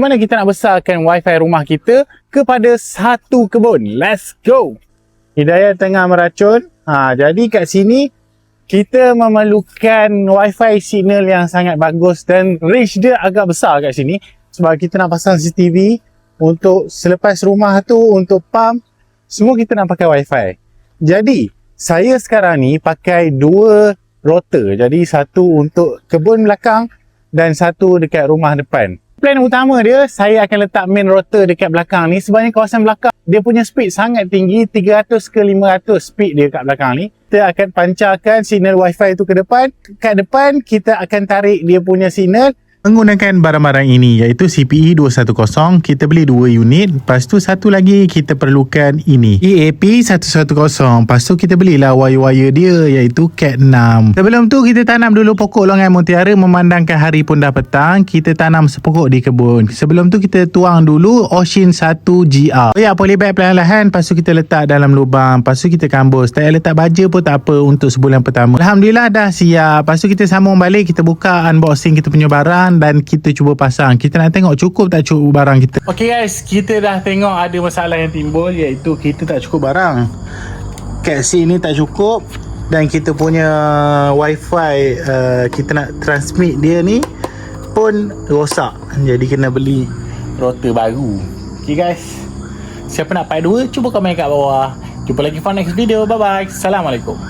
Mana kita nak besarkan wifi rumah kita kepada satu kebun. Let's go! Hidayat tengah meracun. Jadi kat sini kita memerlukan wifi signal yang sangat bagus dan range dia agak besar kat sini sebab kita nak pasang CCTV untuk selepas rumah tu untuk pump semua kita nak pakai wifi. Jadi saya sekarang ni pakai dua router. Jadi satu untuk kebun belakang dan satu dekat rumah depan. Plan utama dia, saya akan letak main router dekat belakang ni sebabnya kawasan belakang dia punya speed sangat tinggi, 300 ke 500 speed dia kat belakang ni. Kita akan pancarkan signal wifi tu ke depan. Kat depan kita akan tarik dia punya signal menggunakan barang-barang ini iaitu CPE 210. Kita beli 2 unit. Lepas tu satu lagi kita perlukan ini EAP 110. Lepas tu kita belilah wire-wire dia iaitu Cat 6. Sebelum tu kita tanam dulu pokok longan mutiara memandangkan hari pun dah petang. Kita tanam sepokok di kebun. Sebelum tu kita tuang dulu Ocean 1 GR. Ya, polybag perlahan-lahan. Lepas tu kita letak dalam lubang. Lepas tu kita kambus. Tak payah letak baja pun tak apa untuk sebulan pertama. Alhamdulillah dah siap. Lepas tu kita sambung balik. Kita buka unboxing kita punya barang dan kita cuba pasang. Kita nak tengok cukup tak cukup barang kita. Okay guys, kita dah tengok ada masalah yang timbul iaitu kita tak cukup barang. Cat C ni tak cukup dan kita punya wifi kita nak transmit dia ni pun rosak. Jadi kena beli router baru. Okay guys, siapa nak part 2 cuba komen kat bawah. Jumpa lagi for next video. Bye bye. Assalamualaikum.